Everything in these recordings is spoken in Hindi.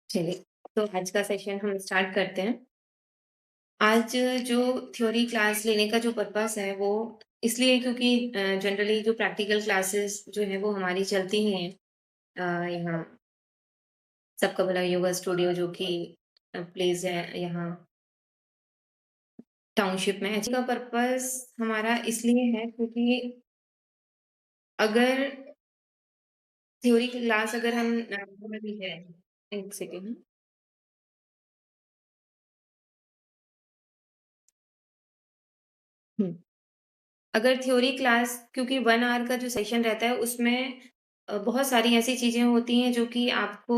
चलिए, तो आज का सेशन हम स्टार्ट करते हैं। आज जो थ्योरी क्लास लेने का जो पर्पस है वो इसलिए क्योंकि जनरली जो प्रैक्टिकल क्लासेस जो है वो हमारी चलती ही हैं यहाँ सबका भला योगा स्टूडियो जो कि प्लेस है यहाँ टाउनशिप में। इसका पर्पस हमारा इसलिए है क्योंकि अगर थ्योरी क्लास अगर हम एक सेकेंड। अगर थ्योरी क्लास क्योंकि 1 आवर का जो सेशन रहता है उसमें बहुत सारी ऐसी चीज़ें होती हैं जो कि आपको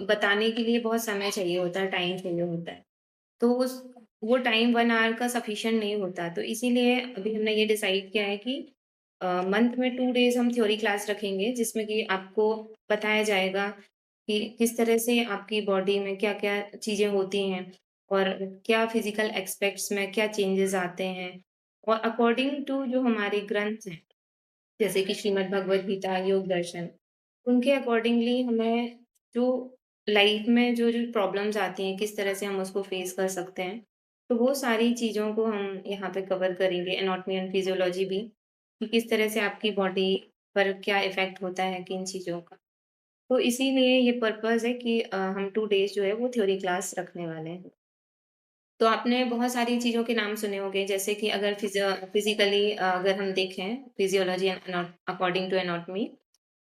बताने के लिए बहुत समय चाहिए होता है, टाइम चाहिए होता है। तो उस वो टाइम 1 आवर का सफिशिएंट नहीं होता। तो इसीलिए अभी हमने ये डिसाइड किया है कि मंथ में 2 डेज़ हम थ्योरी क्लास रखेंगे जिसमें कि आपको बताया जाएगा कि किस तरह से आपकी बॉडी में क्या-क्या चीज़ें होती हैं और क्या फिज़िकल एस्पेक्ट्स में क्या चेंजेज़ आते हैं। और अकॉर्डिंग टू जो हमारे ग्रंथ हैं, जैसे कि श्रीमद् भगवद गीता, योग दर्शन, उनके अकॉर्डिंगली हमें जो लाइफ में जो प्रॉब्लम्स आती हैं, किस तरह से हम उसको फेस कर सकते हैं। तो वो सारी चीज़ों को हम यहाँ पे कवर करेंगे, एनाटॉमी एंड फिजियोलॉजी भी, कि किस तरह से आपकी बॉडी पर क्या इफ़ेक्ट होता है किन चीज़ों का। तो इसीलिए ये पर्पज़ है कि हम 2 डेज़ जो है वो थ्योरी क्लास रखने वाले हैं। तो आपने बहुत सारी चीज़ों के नाम सुने होंगे जैसे कि अगर फिज़िकली अगर हम देखें फिज़ियोलॉजी अकॉर्डिंग टू एनाटॉमी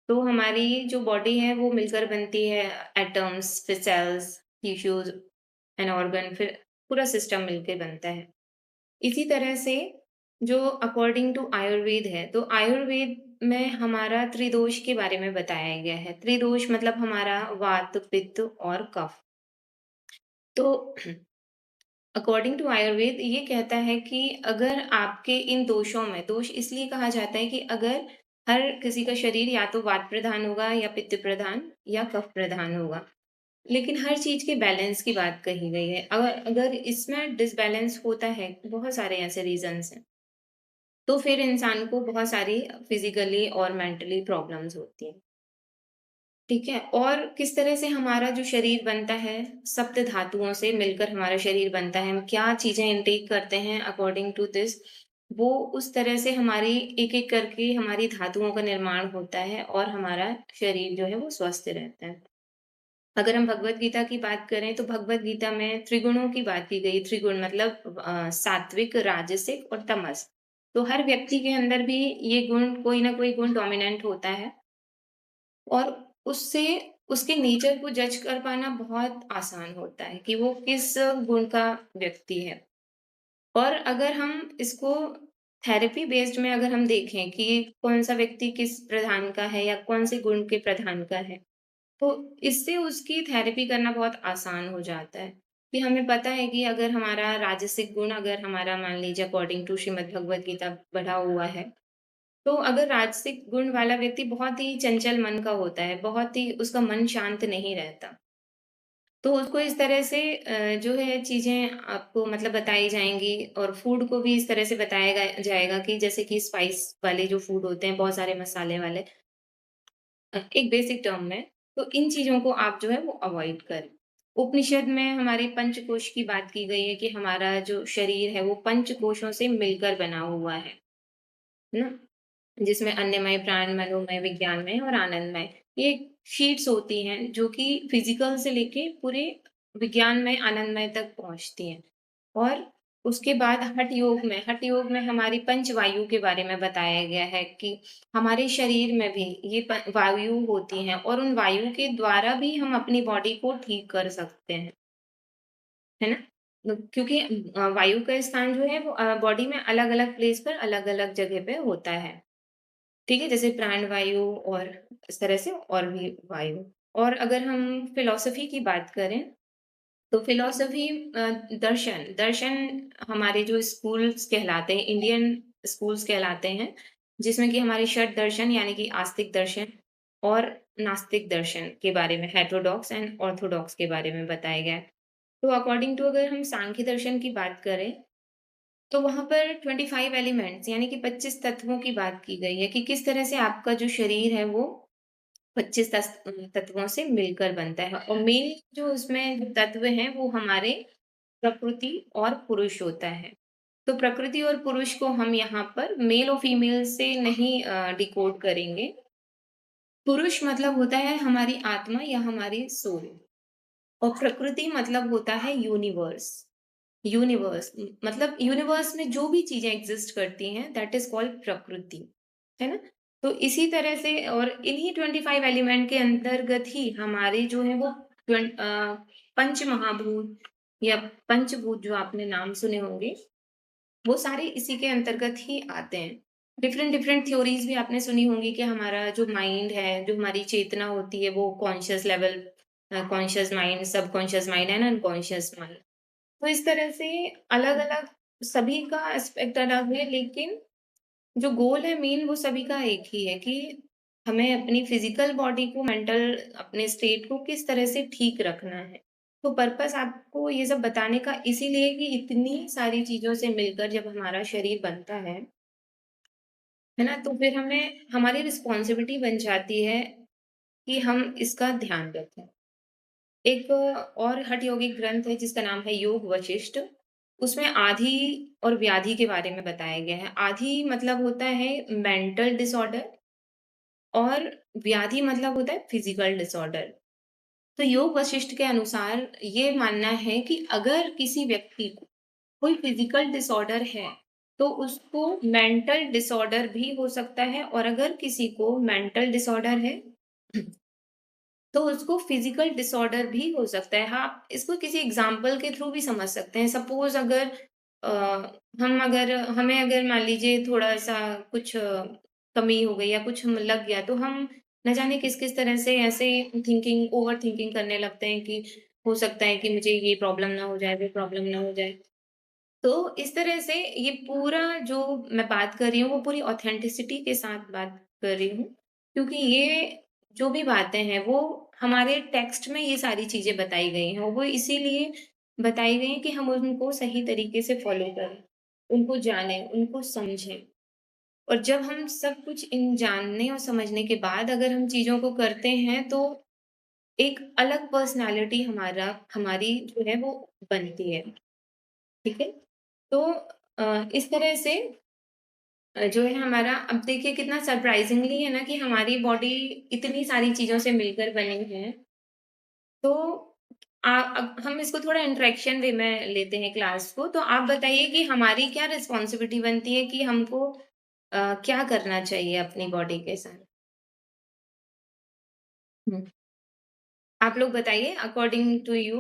तो हमारी जो बॉडी है वो मिलकर बनती है एटम्स, फिर सेल्स, टिश्यूज़ एंड ऑर्गन फिर पूरा सिस्टम मिलके बनता है। इसी तरह से जो अकॉर्डिंग टू आयुर्वेद है, तो आयुर्वेद में हमारा त्रिदोष के बारे में बताया गया है। त्रिदोष मतलब हमारा वात, पित्त और कफ। तो अकॉर्डिंग टू आयुर्वेद ये कहता है कि अगर आपके इन दोषों में दोष इसलिए कहा जाता है कि अगर हर किसी का शरीर या तो वात प्रधान होगा या पित्त प्रधान या कफ प्रधान होगा। लेकिन हर चीज़ के बैलेंस की बात कही गई है। अगर अगर इसमें डिसबैलेंस होता है, बहुत सारे ऐसे रीज़न्स हैं, तो फिर इंसान को बहुत सारी फिज़िकली और मेंटली प्रॉब्लम्स होती हैं। ठीक है? और किस तरह से हमारा जो शरीर बनता है, सप्त धातुओं से मिलकर हमारा शरीर बनता है। हम क्या चीज़ें इनटेक करते हैं अकॉर्डिंग टू दिस, वो उस तरह से हमारी एक-एक करके हमारी धातुओं का निर्माण होता है और हमारा शरीर जो है वो स्वस्थ रहता है। अगर हम भगवद गीता की बात करें तो भगवद गीता में त्रिगुणों की बात की गई। त्रिगुण मतलब सात्विक, राजसिक और तमस। तो हर व्यक्ति के अंदर भी ये गुण कोई ना कोई गुण डोमिनेंट होता है। और उससे उसके नेचर को जज कर पाना बहुत आसान होता है कि वो किस गुण का व्यक्ति है। और अगर हम इसको थेरेपी बेस्ड में अगर हम देखें कि कौन-सा व्यक्ति किस प्रधान का है या कौन से गुण के प्रधान का है, तो इससे उसकी थेरेपी करना बहुत आसान हो जाता है। कि हमें पता है कि अगर हमारा राजसिक गुण अगर हमारा मान लीजिए अकॉर्डिंग टू श्रीमद् भगवद गीता बढ़ा हुआ है, तो अगर राजसिक गुण वाला व्यक्ति बहुत ही चंचल मन का होता है, बहुत ही उसका मन शांत नहीं रहता। तो उसको इस तरह से जो है चीज़ें आपको मतलब बताई जाएँगी और फूड को भी इस तरह से बताया जाएगा कि जैसे कि स्पाइस वाले जो फूड होते हैं, बहुत सारे मसाले वाले एक बेसिक टर्म में, तो इन चीज़ों को आप जो है वो अवॉइड करें। उपनिषद में हमारे पंचकोश की बात की गई है कि हमारा जो शरीर है वो पंचकोशों से मिलकर बना हुआ है ना? जिसमें अन्नमय, प्राणमय, विज्ञानमय और आनंदमय। ये शीट्स होती हैं जो कि फिज़िकल से लेके पूरे विज्ञानमय, आनंदमय तक पहुँचती हैं। और उसके बाद हठ योग में हमारी पंच वायु के बारे में बताया गया है कि हमारे शरीर में भी ये वायु होती हैं और उन वायु के द्वारा भी हम अपनी बॉडी को ठीक कर सकते हैं। है ना? क्योंकि वायु का स्थान जो है वो बॉडी में अलग-अलग प्लेस पर अलग-अलग जगह पे होता है। ठीक है? जैसे प्राण वायु और इस तरह से और भी वायु। और अगर हम फ़िलॉसफ़ी की बात करें, तो फ़िलॉसफ़ी दर्शन दर्शन हमारे जो स्कूल्स कहलाते हैं, इंडियन स्कूल्स कहलाते हैं, जिसमें कि हमारे षट दर्शन यानी कि आस्तिक दर्शन और नास्तिक दर्शन के बारे में हेटेरोडॉक्स एंड ऑर्थोडॉक्स के बारे में बताया गया है। तो अकॉर्डिंग टू अगर हम सांख्य दर्शन की बात करें तो वहाँ पर 25 एलिमेंट्स यानी कि 25 तत्वों की बात की गई है कि किस तरह से आपका जो शरीर है वो 25 तत्वों से मिलकर बनता है और मेन जो उसमें जो तत्व हैं वो हमारे प्रकृति और पुरुष होता है। तो प्रकृति और पुरुष को हम यहाँ पर मेल और फीमेल से नहीं डिकोड करेंगे। पुरुष मतलब होता है हमारी आत्मा या हमारी सोल और प्रकृति मतलब होता है यूनिवर्स। मतलब यूनिवर्स में जो भी चीज़ें एग्ज़िस्ट करती हैं दैट इज़ कॉल्ड प्रकृति, है ना? तो इसी तरह से और इन्हीं 25 एलिमेंट के अंतर्गत ही हमारे जो है वो पंच महाभूत या पंचभूत जो आपने नाम सुने होंगे, वो सारे इसी के अंतर्गत ही आते हैं। डिफरेंट डिफरेंट थ्योरीज़ भी आपने सुनी होंगी कि हमारा जो माइंड है, जो हमारी चेतना होती है वो conscious level conscious mind, subconscious mind and unconscious mind. तो इस तरह से अलग-अलग सभी का एस्पेक्ट अलग है, लेकिन जो गोल है मेन वो सभी का एक ही है कि हमें अपनी फिज़िकल बॉडी को मेंटल अपने स्टेट को किस तरह से ठीक रखना है। तो पर्पस आपको ये सब बताने का इसीलिए कि इतनी सारी चीज़ों से मिलकर जब हमारा शरीर बनता है ना? तो फिर हमें हमारी रिस्पॉन्सिबिलिटी बन जाती है कि हम इसका ध्यान रखें। एक और हठ योगिक ग्रंथ है जिसका नाम है योग वशिष्ठ। उसमें आधि और व्याधि के बारे में बताया गया है। आधि मतलब होता है मेंटल डिसऑर्डर और व्याधि मतलब होता है फिजिकल डिसऑर्डर। तो योग वशिष्ठ के अनुसार ये मानना है कि अगर किसी व्यक्ति को कोई फिजिकल डिसऑर्डर है, तो उसको मेंटल डिसऑर्डर भी हो सकता है और अगर किसी को मेंटल डिसऑर्डर है तो उसको फिजिकल डिसऑर्डर भी हो सकता है। हाँ, इसको किसी एग्ज़ाम्पल के थ्रू भी समझ सकते हैं। सपोज़ अगर अ, हमें अगर मान लीजिए थोड़ा-सा कुछ कमी हो गई या कुछ लग गया, तो हम न जाने किस-किस तरह से ऐसे ओवर थिंकिंग करने लगते हैं कि हो सकता है कि मुझे ये प्रॉब्लम ना हो जाए, वो प्रॉब्लम ना हो जाए। तो इस तरह से ये पूरा जो मैं बात कर रही हूँ, वो पूरी ऑथेंटिसिटी के साथ बात कर रही हूँ, क्योंकि ये जो भी बातें हैं, वो हमारे टेक्स्ट में ये सारी चीज़ें बताई गई हैं और वो इसीलिए बताई गई हैं कि हम उनको सही तरीके से फ़ॉलो करें, उनको जानें, उनको समझें। और जब हम सब कुछ इन जानने और समझने के बाद अगर हम चीज़ों को करते हैं, तो एक अलग पर्सनैलिटी हमारी जो है वो बनती है, ठीक है? तो इस तरह से जो है हमारा अब देखिए कितना सरप्राइज़िंगली है ना कि हमारी बॉडी इतनी सारी चीज़ों से मिलकर बनी है। तो अब हम इसको थोड़ा इंटरेक्शन वे में लेते हैं क्लास को। तो आप बताइए कि हमारी क्या रिस्पॉन्सिबिलिटी बनती है कि हमको क्या करना चाहिए अपनी बॉडी के साथ? हुँ। आप लोग बताइए अकॉर्डिंग टू यू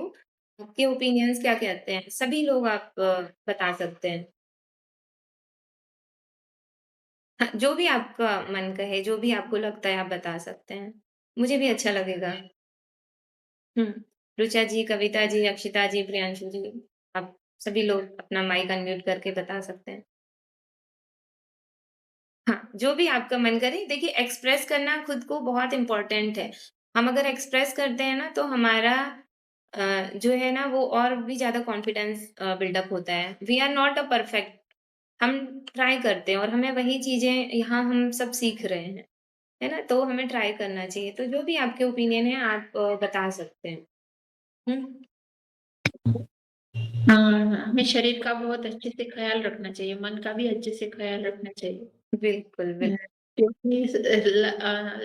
आपके ओपिनियंस क्या कहते हैं? सभी लोग आप बता सकते हैं। हाँ, जो भी आपका मन कहे, जो भी आपको लगता है आप बता सकते हैं। मुझे भी अच्छा लगेगा। हुँ। ऋचा जी, कविता जी, अक्षिता जी, प्रियांशु जी, आप सभी लोग अपना माइक अनम्यूट करके बता सकते हैं। हाँ, जो भी आपका मन करे देखिए एक्सप्रेस करना खुद को बहुत इम्पोर्टेंट है। हम अगर एक्सप्रेस करते हैं ना तो हमारा जो है ना वो और भी ज़्यादा कॉन्फिडेंस बिल्डअप होता है। We are not a perfect हम ट्राई करते हैं और हमें वही चीज़ें यहाँ हम सब सीख रहे हैं, है ना? तो हमें ट्राई करना चाहिए। तो जो भी आपके ओपिनियन है आप बता सकते हैं। हुँ। हाँ, हमें शरीर का बहुत अच्छे से ख़्याल रखना चाहिए, मन का भी अच्छे से ख़्याल रखना चाहिए। बिल्कुल, हुँ, क्योंकि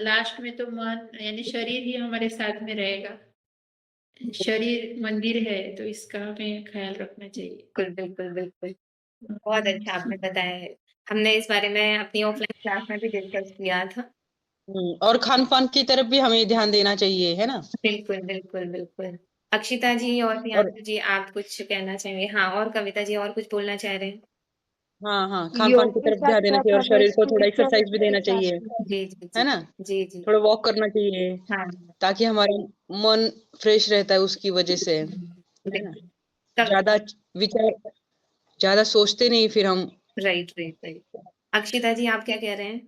लास्ट में तो मन यानी शरीर ही हमारे साथ में रहेगा। शरीर मंदिर है, तो इसका हमें ख़्याल रखना चाहिए। बिल्कुल। बहुत अच्छा आपने बताया है। हमने इस बारे में अपनी ऑफ़लाइन क्लास में भी डिस्कस किया था। और खान-पान की तरफ भी हमें ध्यान देना चाहिए, है ना? बिल्कुल। अक्षिता जी और और प्रियांशु जी आप कुछ कहना चाहेंगे? हाँ, और कविता जी और कुछ बोलना चाह रहे हैं? हाँ, हाँ, खान-पान योग की के तरफ ध्यान देना साथ-साथ चाहिए और हमें शरीर को थोड़ा एक्सरसाइज़ भी स्पिरिचुअलिटी के देना साथ चाहिए, भी है ना? जी। थोड़ा वॉक करना चाहिए, हाँ, ताकि हमारा मन फ्रेश रहता है उसकी वजह से, है ना? बिल्कुल। तब ज़्यादा विचार ज़्यादा सोचते नहीं फिर हम। राइट। अक्षिता जी आप क्या कह रहे हैं?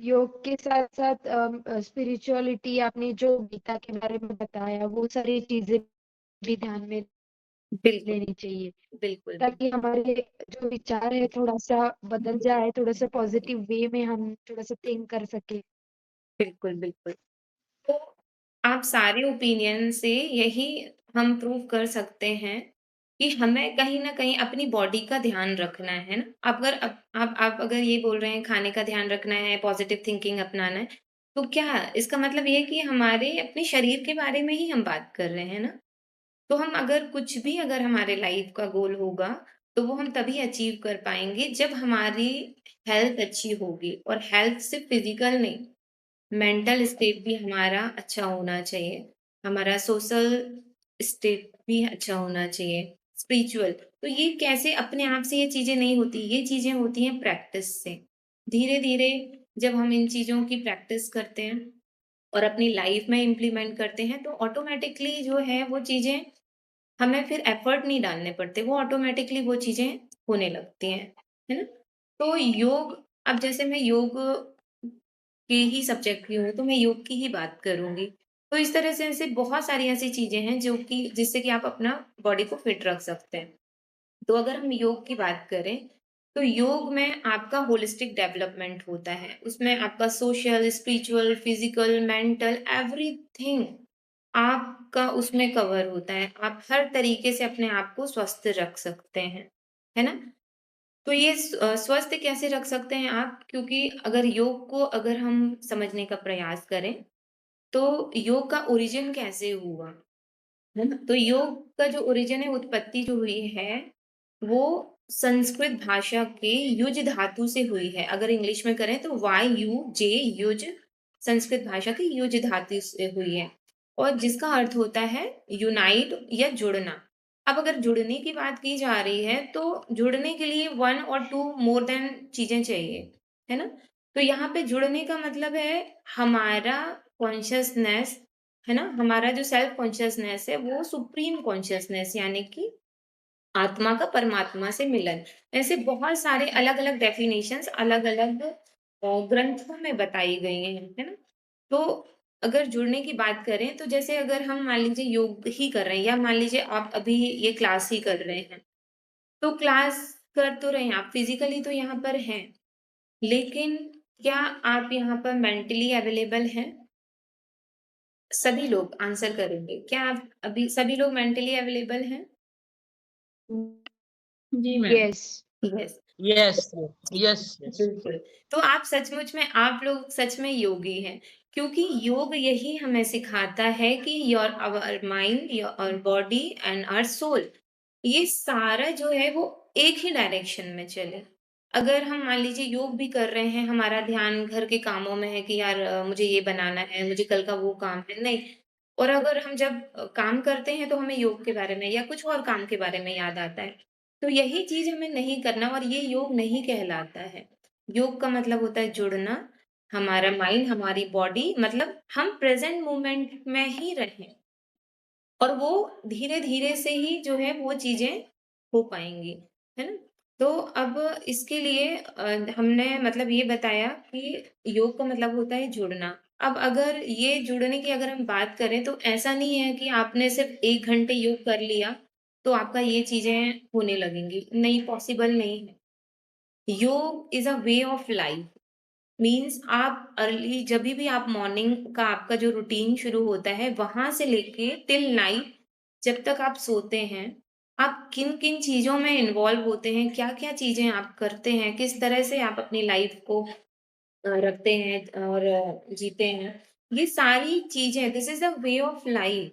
योग के साथ-साथ स्पिरिचुअलिटी आपने जो गीता के बारे में बताया, वो सारी चीज़ें भी ध्यान में बिल्कुल, लेनी चाहिए, बिल्कुल, ताकि हमारे जो विचार है थोड़ा-सा बदल जाए, थोड़ा-सा पॉज़िटिव वे में हम थोड़ा-सा थिंक कर सकें। बिल्कुल, बिल्कुल। तो आप सारे ओपिनियन से यही हम प्रूव कर सकते हैं कि हमें कहीं न कहीं अपनी बॉडी का ध्यान रखना है ना? अगर आप अगर ये बोल रहे हैं खाने का ध्यान रखना है, पॉज़िटिव थिंकिंग अपनाना है, तो क्या इसका मतलब ये है कि हमारे अपने शरीर के बारे में ही हम बात कर रहे हैं ना? तो हम अगर कुछ भी अगर हमारे लाइफ़ का गोल होगा, तो वो हम तभी अचीव कर पाएँगे जब हमारी हेल्थ अच्छी होगी और हेल्थ सिर्फ़ फ़िज़िकल नहीं, मेंटल स्टेट भी हमारा अच्छा होना चाहिए, हमारा सोशल स्टेट भी अच्छा होना चाहिए, स्पिरिचुअल। तो ये कैसे अपने आप से ये चीज़ें नहीं होती, ये चीज़ें होती हैं प्रैक्टिस से। धीरे-धीरे जब हम इन चीज़ों की प्रैक्टिस करते हैं और अपनी लाइफ में इम्प्लीमेंट करते हैं, तो ऑटोमैटिकली जो है वो चीज़ें हमें फिर एफर्ट नहीं डालने पड़ते, वो ऑटोमैटिकली वो चीज़ें होने लगती हैं, है ना? तो योग अब जैसे मैं योग के ही सब्जेक्ट की हूँ, तो मैं योग की ही बात करूँगी। तो इस तरह से ऐसे बहुत सारी ऐसी चीज़ें हैं जो कि जिससे कि आप अपना बॉडी को फिट रख सकते हैं। तो अगर हम योग की बात करें, तो योग में आपका होलिस्टिक डेवलपमेंट होता है। उसमें आपका social, spiritual, physical, mental everything आपका उसमें कवर होता है। आप हर तरीके से अपने आप को स्वस्थ रख सकते हैं, है ना? तो ये स्वस्थ कैसे रख सकते हैं आप? क्योंकि अगर योग को अगर हम समझने का प्रयास करें, तो योग का ओरिजिन कैसे हुआ? है ना? तो योग का जो ओरिजिन है, उत्पत्ति जो हुई है, वो संस्कृत भाषा के युज धातु से हुई है। अगर इंग्लिश में करें तो वाई-यू-जे युज संस्कृत भाषा की युज धातु से हुई है और जिसका अर्थ होता है यूनाइट या जुड़ना। अब अगर जुड़ने की बात की जा रही है, तो जुड़ने के लिए 1 और 2 मोर देन चीज़ें चाहिए, है ना? तो यहाँ पे जुड़ने का मतलब है हमारा कॉन्शसनेस है ना? हमारा जो सेल्फ कॉन्शियसनेस है वो सुप्रीम कॉन्शियसनेस यानी कि आत्मा का परमात्मा से मिलन। ऐसे बहुत सारे अलग-अलग डेफिनिशंस अलग-अलग ग्रंथों में बताई गई हैं, है ना? तो अगर जुड़ने की बात करें तो जैसे अगर हम मान लीजिए योग ही कर रहे हैं या मान लीजिए आप अभी ये क्लास ही कर रहे हैं, तो क्लास कर तो रहे हैं आप फिज़िकली तो यहाँ पर हैं, लेकिन क्या आप यहाँ पर मेंटली अवेलेबल हैं? सभी लोग आंसर करेंगे। क्या आप अभी सभी लोग मेंटली अवेलेबल हैं? जी ma'am. Yes, yes, yes, yes, yes. बिल्कुल। तो आप सचमुच में आप लोग सच में योगी हैं, क्योंकि योग यही हमें सिखाता है कि your our mind, your body and our soul ये सारा जो है वो एक ही डायरेक्शन में चले। अगर हम मान लीजिए योग भी कर रहे हैं, हमारा ध्यान घर के कामों में है कि यार मुझे ये बनाना है, मुझे कल का वो काम है, नहीं। और अगर हम जब काम करते हैं तो हमें योग के बारे में या कुछ और काम के बारे में याद आता है। तो यही चीज़ हमें नहीं करना और ये योग नहीं कहलाता है। योग का मतलब होता है जुड़ना, हमारा माइंड, हमारी बॉडी मतलब हम प्रेज़ेंट मोमेंट में ही रहें। और वो धीरे-धीरे से ही जो है वो चीज़ें हो पाएँगी, है ना? तो अब इसके लिए हमने मतलब ये बताया कि योग का मतलब होता है जुड़ना। अब अगर ये जुड़ने की अगर हम बात करें तो ऐसा नहीं है कि आपने सिर्फ़ 1 घंटे योग कर लिया, तो आपका ये चीज़ें होने लगेंगी। नहीं, पॉसिबल नहीं है। योग is a way of life. Means आप अर्ली जभी भी आप मॉर्निंग का आपका जो रूटीन शुरू होता है, वहाँ से लेके टिल नाइट जब तक आप सोते हैं, आप किन-किन चीज़ों में इन्वॉल्व होते हैं, क्या-क्या चीज़ें आप करते हैं, किस तरह से आप अपनी लाइफ़ को रखते हैं और जीते हैं। ये सारी चीज़ें this is the way of life.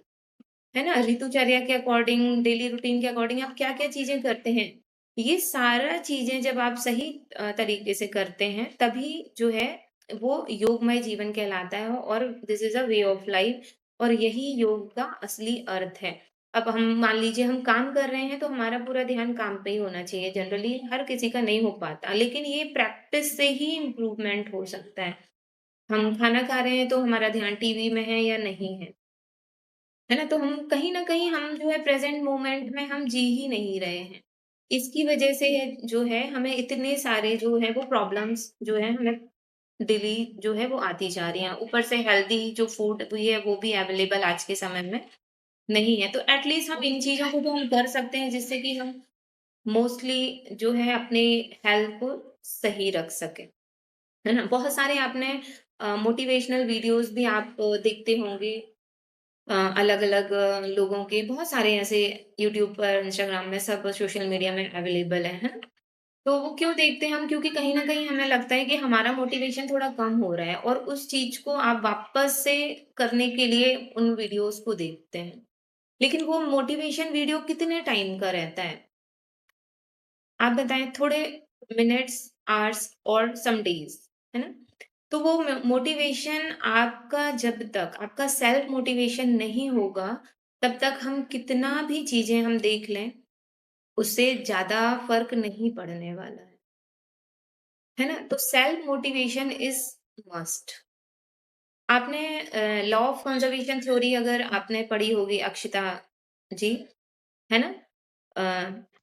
है ना? ऋतुचर्या के अकॉर्डिंग, डेली रूटीन के अकॉर्डिंग आप क्या-क्या चीज़ें करते हैं। ये सारा चीज़ें जब आप सही तरीके से करते हैं, तभी जो है वो योगमय जीवन कहलाता है और this is a way of life और यही योग का असली अर्थ है। अब हम मान लीजिए हम काम कर रहे हैं, तो हमारा पूरा ध्यान काम पे ही होना चाहिए। जनरली हर किसी का नहीं हो पाता, लेकिन ये प्रैक्टिस से ही इम्प्रूवमेंट हो सकता है। हम खाना खा रहे हैं, तो हमारा ध्यान टीवी में है या नहीं है। है ना? तो हम कहीं न कहीं हम जो है प्रेज़ेंट मोमेंट में हम जी ही नहीं रहे हैं। इसकी वज़ह से जो है हमें इतने सारे जो है वो प्रॉब्लम्स जो है हमें डेली जो है वो आती जा रही हैं। ऊपर से हेल्दी जो फूड भी है वो भी अवेलेबल आज के समय में नहीं है, तो एट लीस्ट हम इन चीज़ों को तो हम कर सकते हैं जिससे कि हम मोस्टली जो है अपनी हेल्थ को सही रख सकें, है ना? बहुत सारे आपने मोटिवेशनल वीडियोज़ भी आप देखते होंगे अलग-अलग लोगों के बहुत सारे ऐसे यूट्यूब पर, इंस्टाग्राम में सब सोशल मीडिया में अवेलेबल है ना? तो वो क्यों देखते हैं हम? क्योंकि कहीं न कहीं हमें लगता है कि हमारा मोटिवेशन थोड़ा कम हो रहा है और उस चीज़ को आप वापस से करने के लिए उन वीडियोज़ को देखते हैं। लेकिन वो मोटिवेशन वीडियो कितने टाइम का रहता है? आप बताएँ थोड़े मिनट्स, आवर्स और सम डेज़, है ना? तो वो मोटिवेशन आपका जब तक आपका सेल्फ मोटिवेशन नहीं होगा, तब तक हम कितना भी चीज़ें हम देख लें, उससे ज़्यादा फ़र्क नहीं पड़ने वाला है ना? तो सेल्फ मोटिवेशन इज़ मस्ट। आपने लॉ ऑफ कंज़र्वेशन थ्योरी अगर आपने पढ़ी होगी अक्षिता जी, है ना? अ,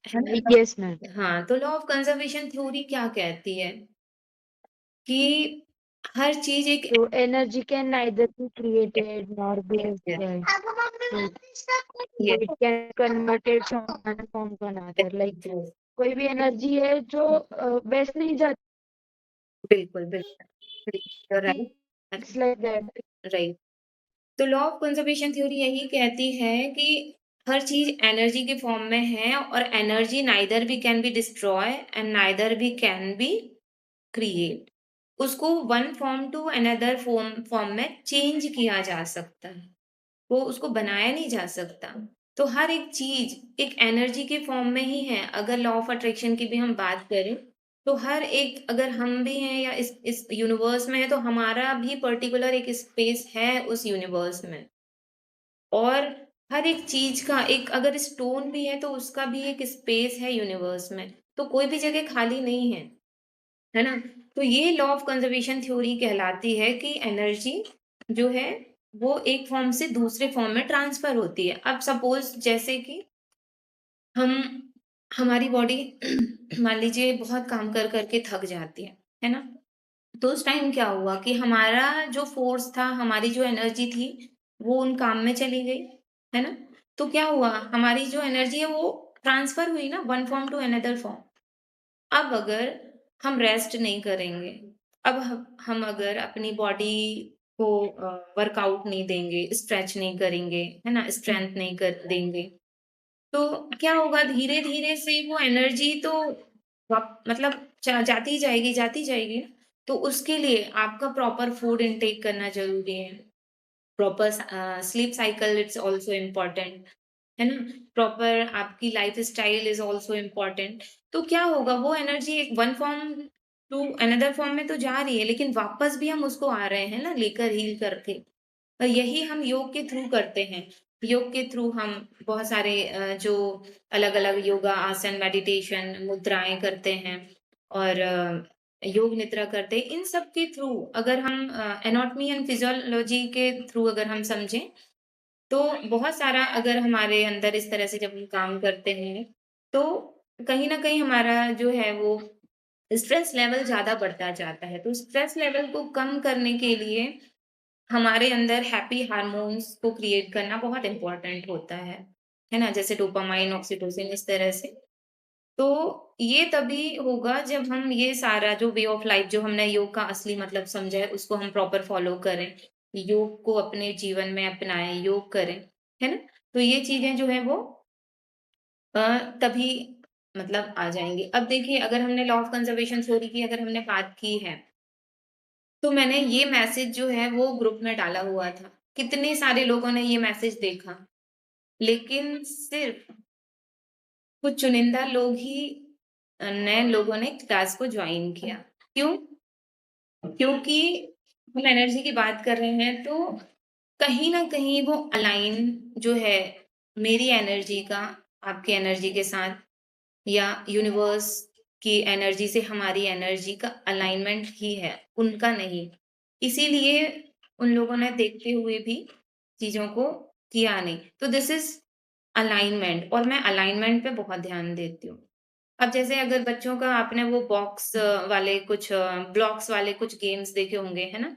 है ना? Yes ma'am. हाँ, तो लॉ ऑफ कंज़र्वेशन थ्योरी क्या कहती है कि हर चीज़ एक So energy can neither be created nor be destroyed. So ये it can converted from one form to another. Like कोई भी एनर्जी है जो वैसे नहीं जाती, बिल्कुल, बिल्कुल, you are right, it's like that. Right. तो लॉ ऑफ कंज़र्वेशन थ्योरी यही कहती है कि हर चीज़ एनर्जी के फॉर्म में है और एनर्जी नाइदर भी can be destroy and neither भी कैन बी क्रिएट। उसको one form to another form में चेंज किया जा सकता है। वो उसको बनाया नहीं जा सकता। तो हर एक चीज़ एक एनर्जी के फॉर्म में ही है। अगर लॉ ऑफ अट्रैक्शन की भी हम बात करें, तो हर एक अगर हम भी हैं या इस यूनिवर्स में है, तो हमारा भी पर्टिकुलर एक स्पेस है उस यूनिवर्स में। और हर एक चीज़ का एक अगर स्टोन भी है, तो उसका भी एक स्पेस है यूनिवर्स में। तो कोई भी जगह खाली नहीं है ना? तो ये लॉ ऑफ कंज़र्वेशन थ्योरी कहलाती है कि एनर्जी जो है, वो एक फ़ॉर्म से दूसरे फ़ॉर्म में ट्रांसफ़र होती है। अब सपोज़ जैसे कि हम हमारी बॉडी मान लीजिए बहुत काम कर के थक जाती है ना? तो उस टाइम क्या हुआ कि हमारा जो फ़ोर्स था, हमारी जो एनर्जी थी, वो उन काम में चली गई, है ना? तो क्या हुआ, हमारी जो एनर्जी है वो ट्रांसफ़र हुई ना one form to another form. अब अगर हम रेस्ट नहीं करेंगे, अब हम अगर अपनी बॉडी को वर्कआउट नहीं देंगे, स्ट्रेच नहीं करेंगे, है ना? स्ट्रेंथ नहीं कर देंगे, तो क्या होगा धीरे-धीरे से वो एनर्जी तो मतलब जाती जाएगी ना। तो उसके लिए आपका प्रॉपर फूड इनटेक करना ज़रूरी है। Proper sleep cycle it's also important, है ना? प्रॉपर आपकी लाइफ़स्टाइल इज़ आल्सो इम्पोर्टेंट। तो क्या होगा वो एनर्जी एक one form to another form में तो जा रही है, लेकिन वापस भी हम उसको आ रहे हैं ना लेकर हील करके। और यही हम योग के थ्रू करते हैं। योग के थ्रू हम बहुत सारे जो अलग-अलग योगा, आसन, मेडिटेशन, मुद्राएँ करते हैं और योग निद्रा करते हैं। इन सब के थ्रू अगर हम एनाटॉमी एंड फिजियोलॉजी के थ्रू अगर हम समझें, तो बहुत सारा अगर हमारे अंदर इस तरह से जब हम काम करते हैं, तो कहीं न कहीं हमारा जो है वो स्ट्रेस लेवल ज़्यादा बढ़ता जाता है। तो स्ट्रेस लेवल को कम करने के लिए हमारे अंदर हैप्पी हार्मोन्स को क्रिएट करना बहुत इम्पोर्टेंट होता है ना? जैसे डोपामाइन, ऑक्सीटोसिन इस तरह से। तो ये तभी होगा जब हम ये सारा जो वे ऑफ लाइफ जो हमने योग का असली मतलब समझा है, उसको हम प्रॉपर फ़ॉलो करें। योग को अपने जीवन में अपनाएँ, योग करें, है ना? तो ये चीज़ें जो हैं वो अ, तभी मतलब आ जाएँगी। अब देखिए अगर हमने लॉ ऑफ कंज़र्वेशन थ्योरी की अगर हमने बात की है तो मैंने ये मैसेज जो है वो ग्रुप में डाला हुआ था। कितने सारे लोगों ने ये मैसेज देखा, लेकिन सिर्फ़ कुछ चुनिंदा लोग ही नए लोगों ने क्लास को जॉइन किया। क्यों? क्योंकि हम एनर्जी की बात कर रहे हैं तो कहीं न कहीं वो अलाइन जो है मेरी एनर्जी का आपकी एनर्जी के साथ या यूनिवर्स की एनर्जी से हमारी एनर्जी का अलाइनमेंट ही है, उनका नहीं। इसीलिए उन लोगों ने देखते हुए भी चीज़ों को किया नहीं। तो दिस इज़ अलाइनमेंट और मैं अलाइनमेंट पे बहुत ध्यान देती हूँ। अब जैसे अगर बच्चों का आपने वो बॉक्स वाले कुछ ब्लॉक्स वाले कुछ गेम्स देखे होंगे, है ना?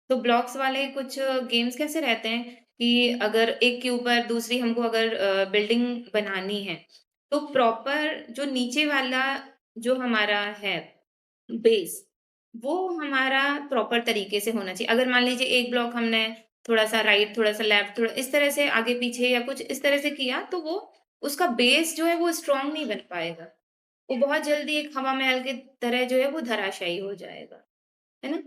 तो ब्लॉक्स वाले कुछ गेम्स कैसे रहते हैं कि अगर एक के ऊपर दूसरी हमको अगर बिल्डिंग बनानी है, तो प्रॉपर जो नीचे वाला जो हमारा है बेस, वो हमारा प्रॉपर तरीके से होना चाहिए। अगर मान लीजिए एक ब्लॉक हमने थोड़ा-सा राइट, थोड़ा-सा लेफ्ट, थोड़ा इस तरह से आगे-पीछे या कुछ इस तरह से किया, तो वो उसका बेस जो है वो स्ट्रॉन्ग नहीं बन पाएगा। वो बहुत जल्दी एक हवा महल की तरह जो है वो धराशायी हो जाएगा, है ना?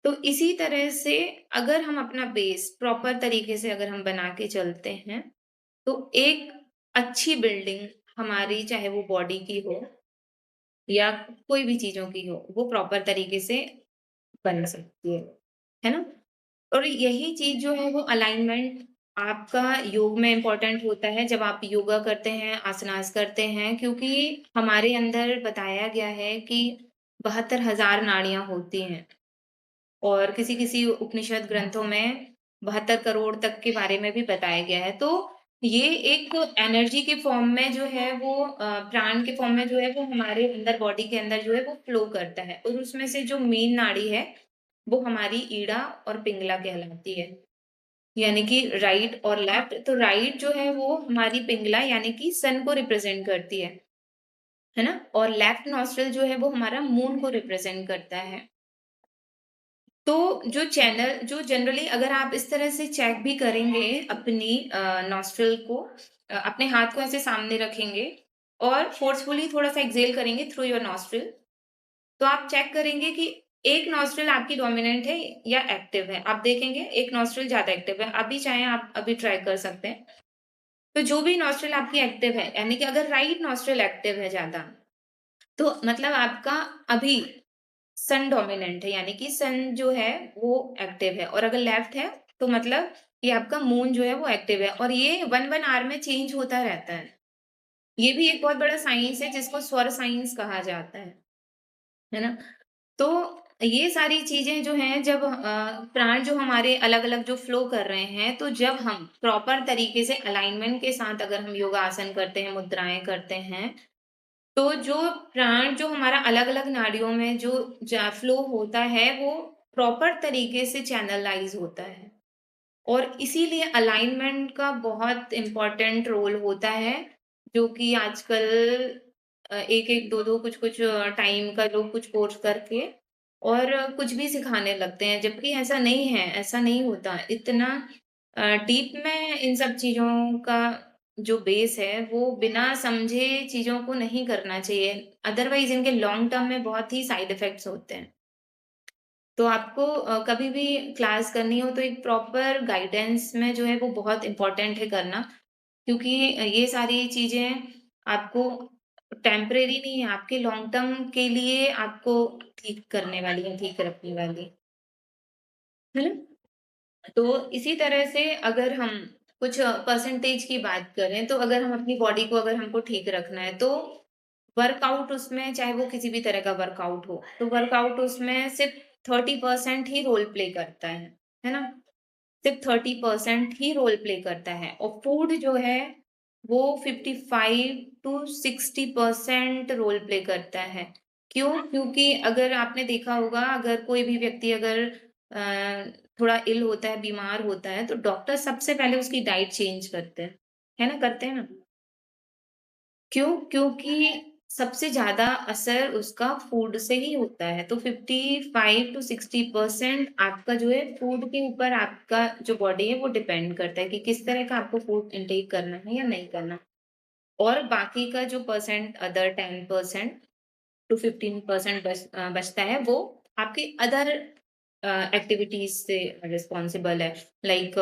तो इसी तरह से अगर हम अपना बेस प्रॉपर तरीके से अगर हम बना के चलते हैं, तो एक अच्छी बिल्डिंग हमारी चाहे वो बॉडी की हो या कोई भी चीज़ों की हो, वो प्रॉपर तरीके से बन सकती है ना? और यही चीज़ जो है वो अलाइनमेंट आपका योग में इम्पोर्टेंट होता है जब आप योगा करते हैं, आसनास करते हैं क्योंकि हमारे अंदर बताया गया है कि 72,000 नाड़ियाँ होती हैं और किसी-किसी उपनिषद ग्रंथों में 72 करोड़ तक के बारे में भी बताया गया है। तो ये एक एनर्जी के फॉर्म में जो है वो प्राण के फॉर्म में जो है वो हमारे अंदर बॉडी के अंदर जो है वो फ्लो करता है और उसमें से जो मेन नाड़ी है, वो हमारी ईड़ा और पिंगला कहलाती है। यानी कि राइट और लेफ्ट, तो राइट जो है वो हमारी पिंगला यानी कि सन को रिप्रेजेंट करती है ना? और लेफ्ट नॉस्ट्रिल जो है वो हमारा मून को रिप्रेजेंट करता है। तो जो जनरली अगर आप इस तरह से चेक भी करेंगे अपनी नॉस्ट्रिल को, अपने हाथ को ऐसे सामने रखेंगे और फोर्सफुली थोड़ा-सा एक्सहेल करेंगे थ्रू योर नॉस्ट्रिल, तो आप चेक करेंगे कि एक नॉस्ट्रिल आपकी डोमिनेंट है या एक्टिव है। आप देखेंगे एक नॉस्ट्रिल ज़्यादा एक्टिव है। अभी चाहें आप अभी ट्राई कर सकते हैं। तो जो भी नॉस्ट्रिल आपकी एक्टिव है, यानी कि अगर राइट नॉस्ट्रिल एक्टिव है ज़्यादा, तो मतलब आपका अभी सन डोमिनेंट है, यानी कि सन जो है वो एक्टिव है और अगर लेफ्ट है, तो मतलब ये आपका मून जो है वो एक्टिव है और ये 1-1 आवर में चेंज होता रहता है। ये भी एक बहुत बड़ा साइंस है जिसको स्वर साइंस कहा जाता है ना? तो ये सारी चीज़ें जो हैं जब प्राण जो हमारे अलग-अलग जो फ्लो कर रहे हैं, तो जब हम प्रॉपर तरीके से अलाइनमेंट के साथ अगर हम योगासन करते हैं, मुद्राएँ करते हैं, तो जो प्राण जो हमारा अलग-अलग नाड़ियों में जो जा फ्लो होता है, वो प्रॉपर तरीके से चैनलाइज़ होता है। और इसीलिए अलाइनमेंट का बहुत इम्पोर्टेंट रोल होता है, जो कि आजकल 1-1, 2-2 कुछ-कुछ टाइम का लोग कुछ कोर्स करके और कुछ भी सिखाने लगते हैं, जबकि ऐसा नहीं है, ऐसा नहीं होता। इतना डीप में इन सब चीज़ों का जो बेस है, वो बिना समझे चीज़ों को नहीं करना चाहिए, अदरवाइज़ इनके लॉन्ग टर्म में बहुत ही साइड इफ़ेक्ट्स होते हैं। तो आपको कभी भी क्लास करनी हो तो एक प्रॉपर गाइडेंस में जो है वो बहुत इम्पोर्टेंट है करना, क्योंकि ये सारी चीज़ें आपको टेम्परेरी नहीं है, आपके लॉन्ग टर्म के लिए आपको ठीक करने वाली हैं, ठीक रखने वाली, है ना? तो इसी तरह से अगर हम कुछ परसेंटेज की बात करें, तो अगर हम अपनी बॉडी को अगर हमको ठीक रखना है, तो वर्कआउट उसमें चाहे वो किसी भी तरह का वर्कआउट हो, तो वर्कआउट उसमें सिर्फ़ 30% ही रोल प्ले करता है ना? सिर्फ़ 30% ही रोल प्ले करता है और फूड जो है, वो 55 टू 60% रोल प्ले करता है। क्यों? क्योंकि अगर आपने देखा होगा अगर कोई भी व्यक्ति अगर थोड़ा इल होता है, बीमार होता है, तो डॉक्टर सबसे पहले उसकी डाइट चेंज करते हैं। है ना? करते हैं ना? क्यों? क्योंकि सबसे ज़्यादा असर उसका फूड से ही होता है। तो 55 टू 60% आपका जो है फूड के ऊपर आपका जो बॉडी है वो डिपेंड करता है कि किस तरह का आपको फूड इंटेक करना है या नहीं करना। और बाकी का जो परसेंट अदर 10% टू 15% बचता है वो आपके अदर एक्टिविटीज़ से रिस्पॉन्सिबल है। लाइक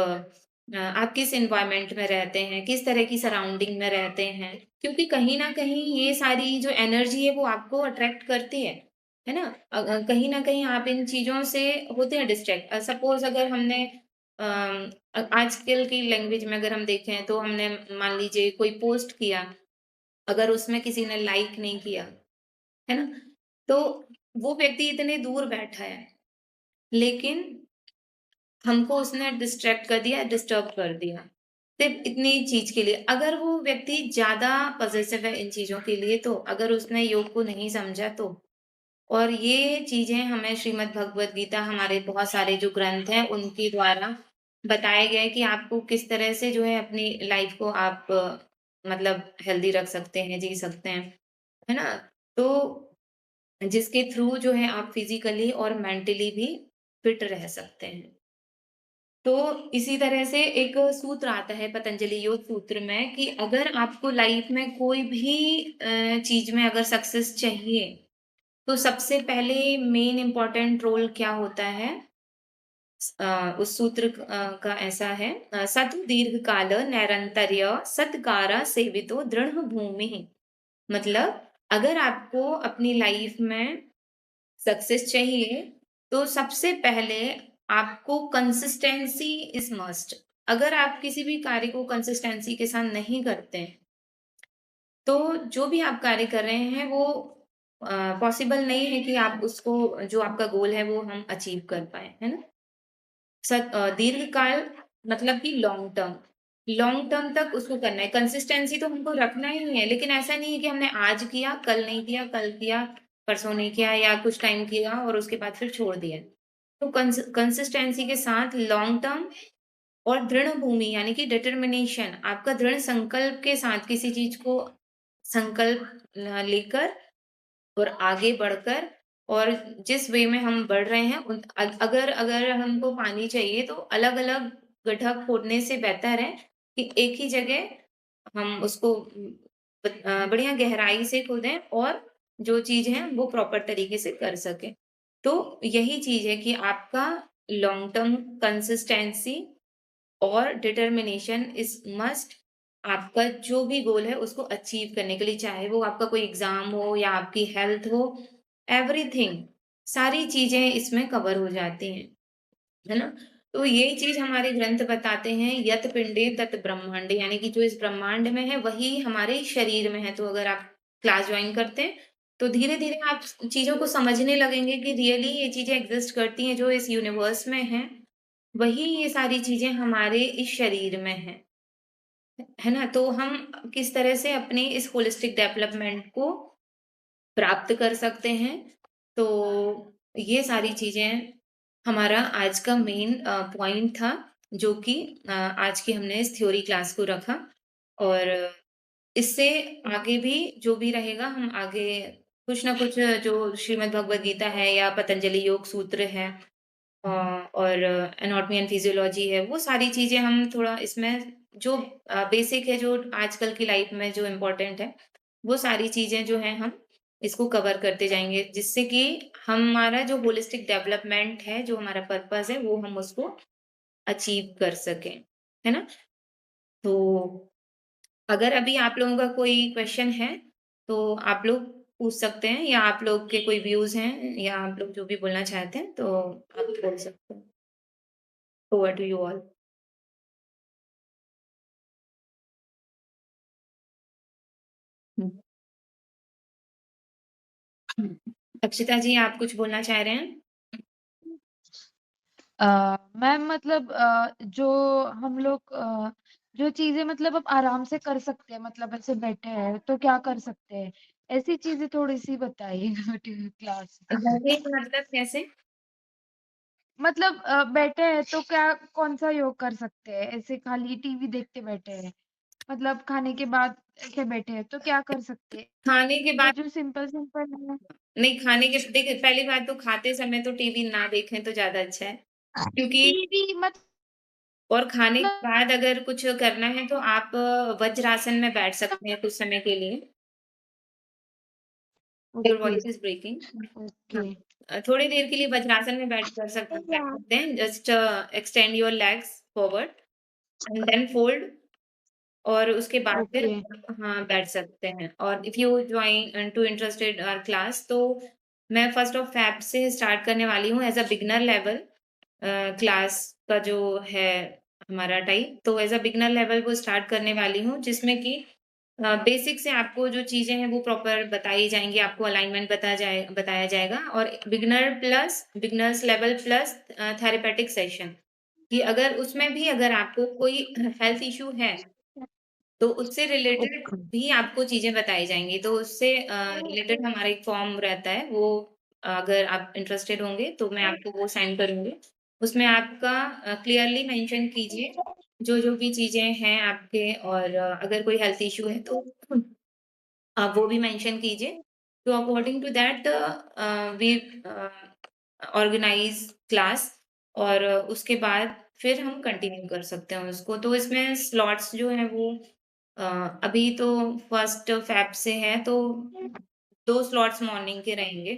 आप किस एनवायरनमेंट में रहते हैं, किस तरह की सराउंडिंग में रहते हैं, क्योंकि कहीं न कहीं ये सारी जो एनर्जी है वो आपको अट्रैक्ट करती है ना? कहीं न कहीं आप इन चीज़ों से होते हैं डिस्ट्रैक्ट। सपोज़ अगर हमने आजकल की लैंग्वेज में अगर हम देखें तो हमने मान लीजिए कोई पोस्ट किया, अगर उसमें किसी ने लाइक नहीं किया, है ना? तो वो व्यक्ति इतने दूर बैठा है, लेकिन हमको उसने डिस्ट्रैक्ट कर दिया, डिस्टर्ब कर दिया, सिर्फ़ इतनी चीज़ के लिए। अगर वो व्यक्ति ज़्यादा पॉसेसिव है इन चीज़ों के लिए तो, अगर उसने योग को नहीं समझा तो। और ये चीज़ें हमें श्रीमद् भगवद गीता हमारे बहुत सारे जो ग्रंथ हैं, उनके द्वारा बताया गया है कि आपको किस तरह से जो है अपनी लाइफ को आप मतलब हेल्दी रख सकते हैं, जी सकते हैं, है ना? तो जिसके थ्रू जो है आप फिज़िकली और मेंटली भी फिट रह सकते हैं। तो इसी तरह से एक सूत्र आता है पतंजलि योग सूत्र में कि अगर आपको लाइफ में कोई भी चीज़ में अगर सक्सेस चाहिए, तो सबसे पहले मेन इम्पोर्टेंट रोल क्या होता है? उस सूत्र का ऐसा है सत् दीर्घकाल नैरंतर्य सत्कारा सेवितो दृढ़ भूमिः। मतलब अगर आपको अपनी लाइफ में सक्सेस चाहिए, तो सबसे पहले आपको कंसिस्टेंसी इज़ मस्ट। अगर आप किसी भी कार्य को कंसिस्टेंसी के साथ नहीं करते हैं, तो जो भी आप कार्य कर रहे हैं वो पॉसिबल नहीं है कि आप उसको जो आपका गोल है वो हम अचीव कर पाएँ, है ना? दीर्घकाल मतलब कि लॉन्ग टर्म तक उसको करना है। कंसिस्टेंसी तो हमको रखना ही है, लेकिन ऐसा नहीं है कि हमने आज किया, कल नहीं किया, कल किया, परसों नहीं किया या कुछ टाइम किया और उसके बाद फिर छोड़ दिया। तो कंसिस्टेंसी के साथ लॉन्ग टर्म और दृढ़ भूमि यानी कि डिटर्मिनेशन आपका दृढ़ संकल्प के साथ किसी चीज़ को संकल्प लेकर और आगे बढ़कर और जिस वे में हम बढ़ रहे हैं अगर अगर हमको पानी चाहिए तो अलग-अलग गड्ढा खोदने से बेहतर है कि एक ही जगह हम उसको बढ़िया गहराई से खोदें और जो चीज़ है वो प्रॉपर तरीके से कर सकें। तो यही चीज़ है कि आपका लॉन्ग टर्म कंसिस्टेंसी और डिटर्मिनेशन इज़ मस्ट आपका जो भी गोल है उसको अचीव करने के लिए, चाहे वो आपका कोई एग्ज़ाम हो या आपकी हेल्थ हो, एवरीथिंग सारी चीज़ें इसमें कवर हो जाती हैं, है ना? तो ये चीज़ हमारे ग्रंथ बताते हैं यत् पिंडे तत् ब्रह्मांडे यानी कि जो इस ब्रह्मांड में है वही हमारे शरीर में है। तो अगर आप क्लास जॉइन करते हैं, तो धीरे-धीरे आप चीज़ों को समझने लगेंगे कि रियली ये चीज़ें एग्ज़िस्ट करती हैं जो इस यूनिवर्स में हैं। वही ये सारी चीज़ें हमारे इस शरीर में हैं, है ना? तो हम किस तरह से अपनी इस होलिस्टिक डेवलपमेंट को प्राप्त कर सकते हैं, तो ये सारी चीज़ें हमारा आज का मेन पॉइंट था, जो कि आज की हमने इस थ्योरी क्लास को रखा और इससे आगे भी जो भी रहेगा हम आगे कुछ ना कुछ जो श्रीमद् भगवद गीता है या पतंजलि योग सूत्र है और एनाटॉमी एंड फिजियोलॉजी है, वो सारी चीज़ें हम थोड़ा इसमें जो बेसिक है, जो आजकल की लाइफ में जो इम्पोर्टेंट है, वो सारी चीज़ें जो हैं हम इसको कवर करते जाएँगे, जिससे कि हमारा जो होलिस्टिक डेवलपमेंट है, जो हमारा पर्पज़ है, वो हम उसको अचीव कर सकें, है ना? तो अगर अभी आप लोगों का कोई क्वेश्चन है, तो आप लोग पूछ सकते हैं या आप लोग के कोई व्यूज़ हैं या आप लोग जो भी बोलना चाहते हैं, तो आप बोल सकते हैं। Over to you all. हुँ, हुँ। अक्षिता जी, आप कुछ बोलना चाह रहे हैं? मैम मतलब जो हम लोग जो चीज़ें मतलब अब आराम से कर सकते हैं मतलब ऐसे बैठे हैं तो क्या कर सकते हैं? ऐसी चीज़ें थोड़ी-सी बताइएगा क्लास में। बैठे मतलब कैसे? मतलब बैठे हैं तो क्या कौन-सा योग कर सकते हैं? ऐसे खाली टीवी देखते बैठे हैं, मतलब खाने के बाद ऐसे बैठे हैं तो क्या कर सकते हैं? खाने के ये बाद जो सिंपल-सिंपल है नहीं खाने के देखिए पहली बात तो खाते समय तो टीवी ना देखें तो ज़्यादा अच्छा है, क्योंकि टीवी मतलब और खाने के बाद अगर कुछ करना है तो आप वज्रासन में बैठ सकते हैं कुछ समय के लिए। Your okay, voice is breaking. हाँ, ओके। थोड़ी देर के लिए वज्रासन में बैठ सकते हैं। Just extend your legs forward and then fold और उसके बाद फिर ओके, हाँ, बैठ सकते हैं और if you join to interested our class तो मैं फर्स्ट ऑफ फ़ेब से स्टार्ट करने वाली हूँ as a beginner level class का जो है हमारा टाइप, तो एज़ अ बिगिनर लेवल वो स्टार्ट करने वाली हूँ जिसमें कि बेसिक से आपको जो चीज़ें हैं वो प्रॉपर बताई जाएँगी, आपको अलाइनमेंट बताया जाएगा और beginners level plus therapeutic session कि अगर उसमें भी अगर आपको कोई हेल्थ इश्यू है तो उससे रिलेटेड ओके, भी आपको चीज़ें बताई जाएँगी। तो उससे रिलेटेड हमारा एक फॉर्म रहता है, वो अगर आप इंटरेस्टेड होंगे तो मैं आपको वो सेंड करूँगी। उसमें आपका क्लियरली मेंशन कीजिए, जो-जो भी चीज़ें हैं आपके और अगर कोई हेल्थ इश्यू है तो आप वो भी मेंशन कीजिए। तो according to that we organise class और उसके बाद फिर हम कंटिन्यू कर सकते हैं उसको। तो इसमें स्लॉट्स जो हैं वो अ, अभी तो 1st फ़ेब से है तो 2 स्लॉट्स मॉर्निंग के रहेंगे,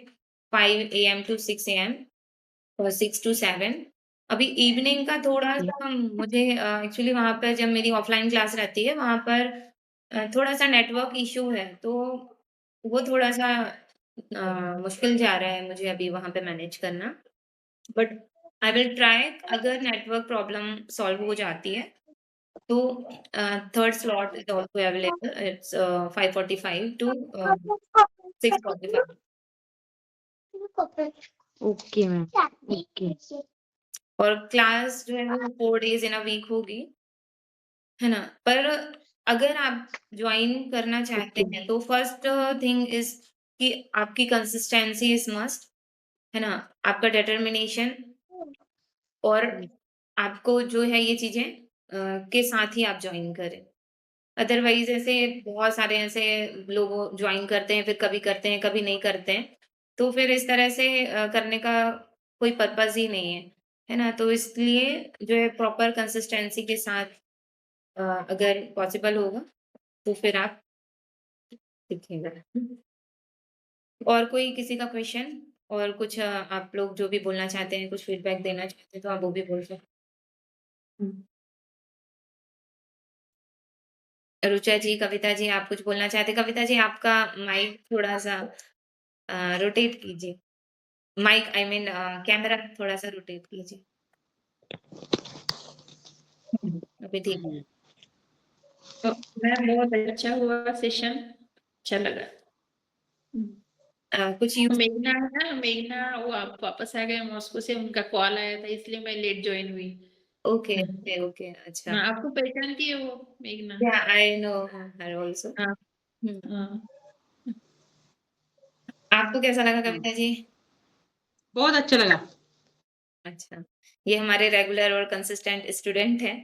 5 एएम टू 6 एएम और 6 टू 7। अभी इवनिंग का थोड़ा-सा मुझे एक्चुअली वहाँ पर जब मेरी ऑफ़लाइन क्लास रहती है, वहाँ पर थोड़ा-सा नेटवर्क इश्यू है, तो वो थोड़ा-सा मुश्किल जा रहा है मुझे अभी वहाँ पे मैनेज करना। बट आई विल ट्राई अगर नेटवर्क प्रॉब्लम सॉल्व हो जाती है, तो 3rd slot is also available it's 5:45 to 6:45 okay ma'am, okay. और क्लास जो है वो 4 डेज़ इन अ वीक होगी, है ना? पर अगर आप जॉइन करना चाहते ओके। हैं, तो फर्स्ट थिंग इज़ कि आपकी कंसिस्टेंसी इज़ मस्ट, है ना? आपका डिटर्मिनेशन और आपको जो है ये चीज़ें के साथ ही आप जॉइन करें। अदरवाइज़ ऐसे बहुत सारे ऐसे लोग जॉइन करते हैं, फिर कभी करते हैं, कभी नहीं करते हैं। तो फिर इस तरह से करने का कोई पर्पज़ ही नहीं है ना? तो इसलिए जो है प्रॉपर कंसिस्टेंसी के साथ अगर पॉसिबल होगा, तो फिर आप सीखिएगा। और कोई किसी का क्वेश्चन और कुछ आप लोग जो भी बोलना चाहते हैं, कुछ फीडबैक देना चाहते हैं, तो आप वो भी बोल सकते हैं। रुचा जी, कविता जी, आप कुछ बोलना चाहते हैं? कविता जी, आपका माइक थोड़ा-सा रोटेट कीजिए। माइक आई मीन कैमरा थोड़ा-सा रोटेट कीजिए। अभी ठीक है। तो मैम बहुत अच्छा हुआ सेशन, अच्छा लगा। हुँ। कुछ यूज़ मेघना है ना, मेघना वो आप वापस आ गए मॉस्को से, उनका कॉल आया था इसलिए मैं लेट जॉइन हुई। ओके, ओके, ओके, अच्छा। हाँ, आपको पहचानती है वो मेघना? या आई नो हर आल्सो। हाँ, हुँ। हाँ। आपको कैसा लगा हुँ। कविता जी? बहुत अच्छा लगा। अच्छा, ये हमारे रेगुलर और कंसिस्टेंट स्टूडेंट हैं,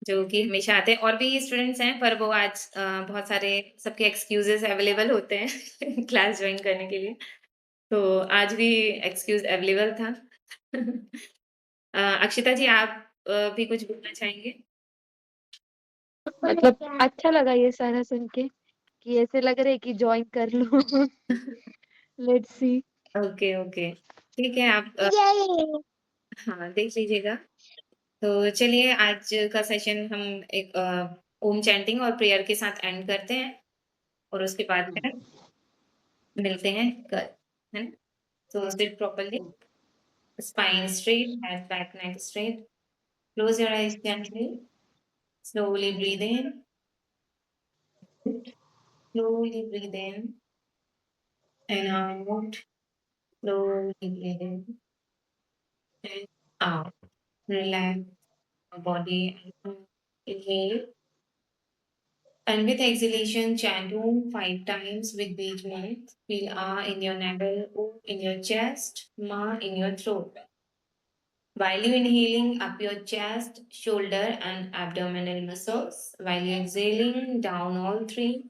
जो कि हमेशा आते हैं और भी स्टूडेंट्स हैं पर वो आज बहुत सारे सबके एक्सक्यूज़ेज़ अवेलेबल होते हैं क्लास जॉइन करने के लिए। तो आज भी एक्सक्यूज़ अवेलेबल था। अक्षिता जी आप भी कुछ बोलना चाहेंगे? मतलब अच्छा लगा ये सारा सुन के कि ऐसे लग रहा है कि जॉइन कर लो। Let's see. Okay, okay. ठीक है आप हाँ, देख लीजिएगा। तो चलिए आज का सेशन हम एक ओम चैंटिंग और प्रेयर के साथ एंड करते हैं और उसके बाद हुँ, फिर मिलते हैं कल, है ना? So sit properly, spine straight, head back, neck straight. Close your eyes gently. Slowly breathe in. Slowly breathe in and out. Slowly breathe in and out. Relax your body and inhale. And with exhalation, chant Om 5 times with each breath. Feel Ah in your navel, O in your chest, Ma in your throat. While you inhaling up your chest, shoulder, and abdominal muscles, while you exhaling down all three.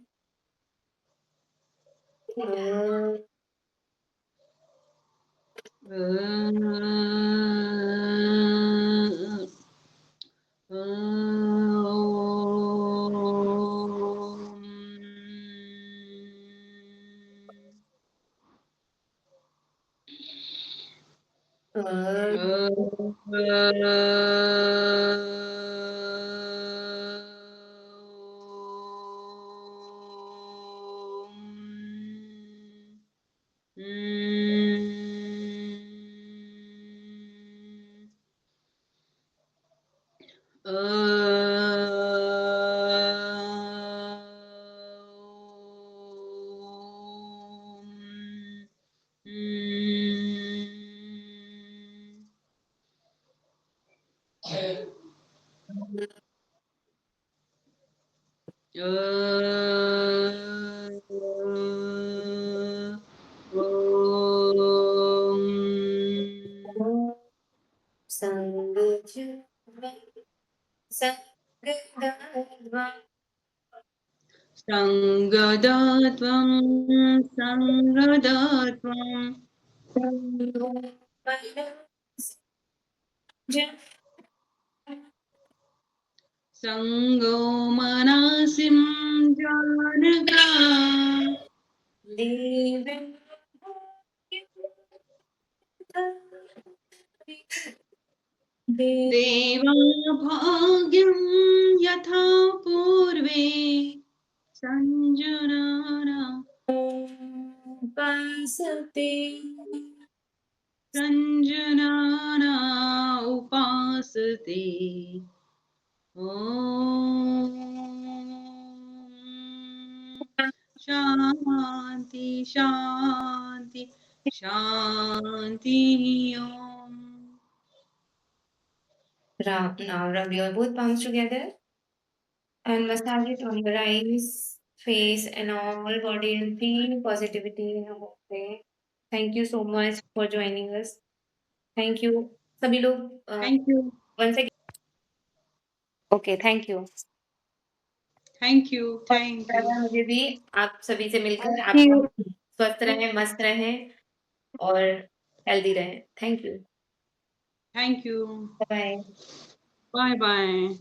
Om संगदत्वा सङ्गदत्वं सङ्गदत्वं सङ्गो मनसिं जानका देवा भाग्यं यथा पूर्वे सञ्जुनाना उपासते सञ्जुनाना उपासते ॐ शान्ति शान्ति शान्तिः ॐ Now rub your both palms together and massage it on your eyes, face, and all body and feel positivity in your way. Thank you so much for joining us. Thank you. सभी लोग thank you once again. Okay, thank you. Thank you बहुत थैंक अच्छा यू लगा मुझे भी आप सभी से मिलकर। आप Thank you. स्वस्थ रहें, मस्त रहें और हेल्दी रहें। Thank you. Thank you bye. Bye bye